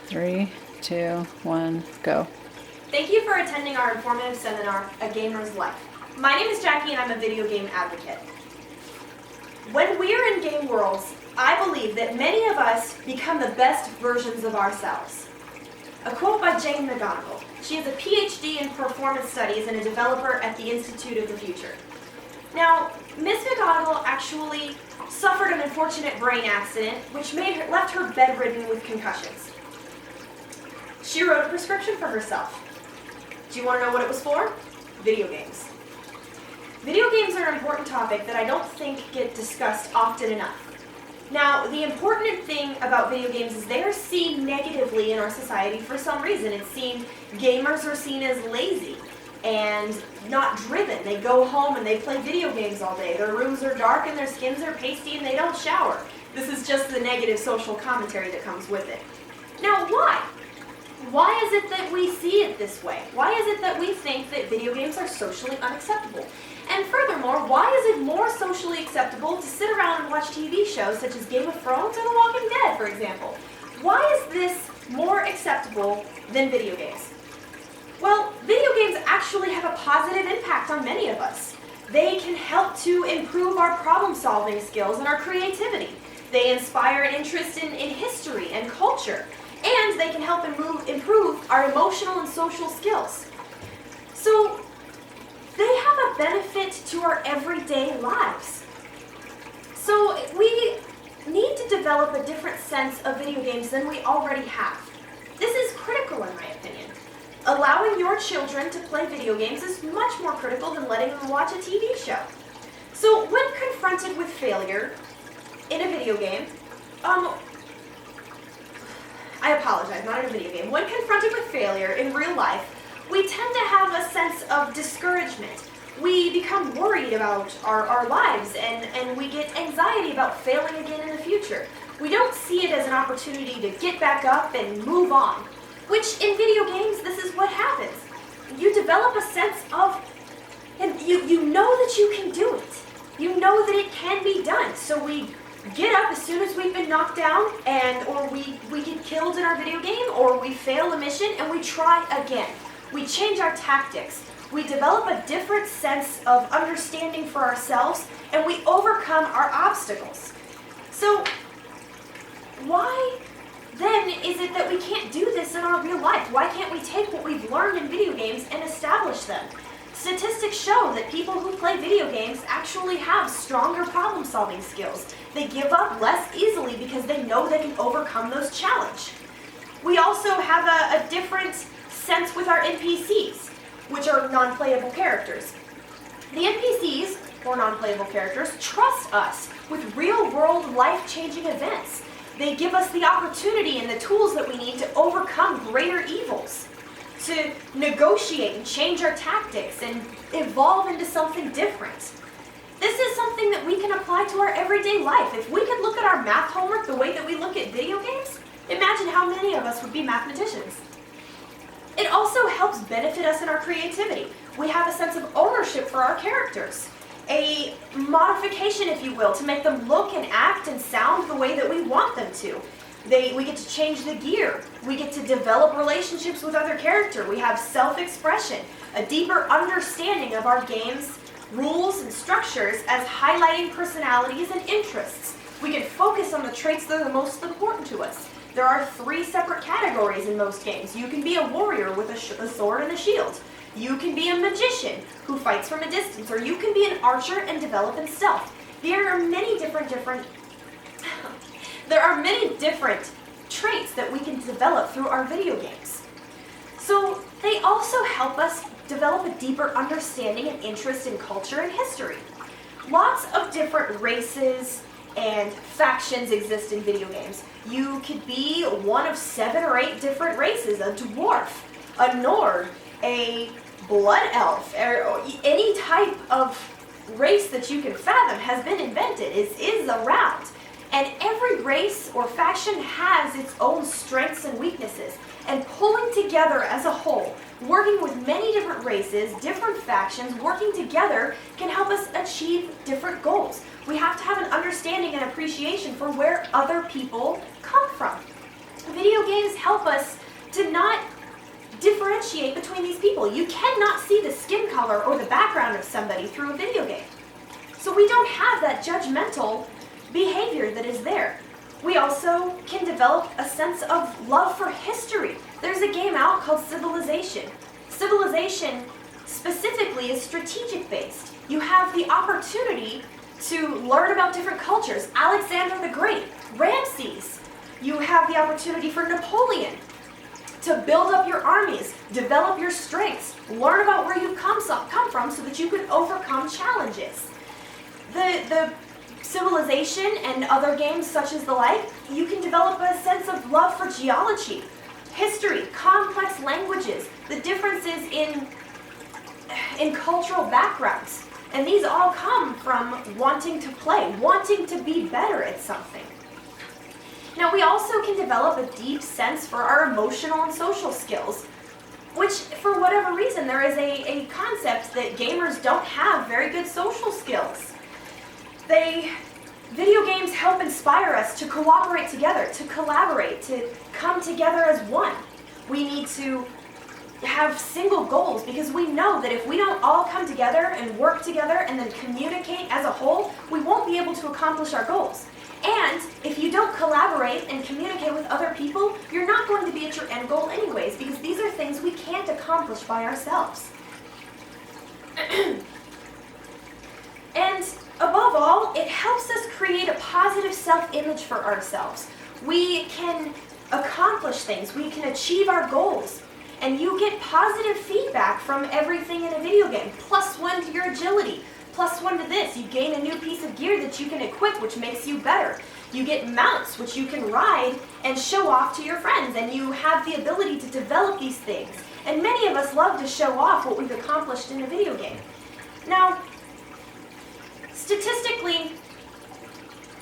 3, 2, 1, go. Thank you for attending our informative seminar, A Gamer's Life. My name is Jackie and I'm a video game advocate. When we are in game worlds, I believe that many of us become the best versions of ourselves. A quote by Jane McGonigal. She is a PhD in performance studies and a developer at the Institute of the Future. Now, Ms. McGonigal actually suffered an unfortunate brain accident which left her bedridden with concussions. She wrote a prescription for herself. Do you want to know what it was for? Video games. Video games are an important topic that I don't think get discussed often enough. Now, the important thing about video games is they are seen negatively in our society for some reason. It's seen, gamers are seen as lazy and not driven. They go home and they play video games all day. Their rooms are dark and their skins are pasty and they don't shower. This is just the negative social commentary that comes with it. Now, why? Why is it that we see it this way? Why is it that we think that video games are socially unacceptable? And furthermore, why is it more socially acceptable to sit around and watch TV shows such as Game of Thrones or The Walking Dead, for example? Why is this more acceptable than video games? Well, video games actually have a positive impact on many of us. They can help to improve our problem-solving skills and our creativity. They inspire an interest in history and culture. And they can help improve our emotional and social skills. So they have a benefit to our everyday lives. So we need to develop a different sense of video games than we already have. This is critical in my opinion. Allowing your children to play video games is much more critical than letting them watch a TV show. So when confronted with failure in a video game, I apologize, not in a video game. When confronted with failure in real life, we tend to have a sense of discouragement. We become worried about our lives and we get anxiety about failing again in the future. We don't see it as an opportunity to get back up and move on, which in video games, this is what happens. You develop a sense of, and you know that you can do it. You know that it can be done. So we get up as soon as we've been knocked down or we get killed in our video game or we fail a mission and we try again. We change our tactics. We develop a different sense of understanding for ourselves and we overcome our obstacles. So why then is it that we can't do this in our real life? Why can't we take what we've learned in video games and establish them? Statistics show that people who play video games actually have stronger problem-solving skills. They give up less easily because they know they can overcome those challenges. We also have a different sense with our NPCs, which are non-playable characters. The NPCs, or non-playable characters, trust us with real-world life-changing events. They give us the opportunity and the tools that we need to overcome greater evils, to negotiate and change our tactics and evolve into something different. This is something that we can apply to our everyday life. If we could look at our math homework the way that we look at video games, imagine how many of us would be mathematicians. It also helps benefit us in our creativity. We have a sense of ownership for our characters, a modification, if you will, to make them look and act and sound the way that we want them to. We get to change the gear. We get to develop relationships with other characters. We have self-expression, a deeper understanding of our game's rules and structures as highlighting personalities and interests. We can focus on the traits that are the most important to us. There are 3 separate categories in most games. You can be a warrior with a sword and a shield. You can be a magician who fights from a distance, or you can be an archer and develop in stealth. There are many different traits that we can develop through our video games. So they also help us develop a deeper understanding and interest in culture and history. Lots of different races and factions exist in video games. You could be one of 7 or 8 different races, a dwarf, a Nord, a blood elf, or any type of race that you can fathom has been invented, is around. And every race or faction has its own strengths and weaknesses. And pulling together as a whole, working with many different races, different factions, working together can help us achieve different goals. We have to have an understanding and appreciation for where other people come from. Video games games help us to not differentiate between these people. You cannot see the skin color or the background of somebody through a video game. So we don't have that judgmental behavior that is there. We also can develop a sense of love for history. There's a game out called Civilization. Civilization specifically is strategic based. You have the opportunity to learn about different cultures. Alexander the Great, Ramses. You have the opportunity for Napoleon to build up your armies, develop your strengths, learn about where you've come from so that you can overcome challenges. The Civilization and other games such as the like, you can develop a sense of love for geology, history, complex languages, the differences in cultural backgrounds. And these all come from wanting to play, wanting to be better at something. Now, we also can develop a deep sense for our emotional and social skills, which, for whatever reason, there is a concept that gamers don't have very good social skills. Video games help inspire us to cooperate together, to collaborate, to come together as one. We need to have single goals because we know that if we don't all come together and work together and then communicate as a whole, we won't be able to accomplish our goals. And if you don't collaborate and communicate with other people, you're not going to be at your end goal anyways, because these are things we can't accomplish by ourselves. And above all, it helps us create a positive self-image for ourselves. We can accomplish things, we can achieve our goals, and you get positive feedback from everything in a video game. +1 to your agility, +1 to this. You gain a new piece of gear that you can equip, which makes you better. You get mounts, which you can ride and show off to your friends, and you have the ability to develop these things. And many of us love to show off what we've accomplished in a video game. Now, statistically,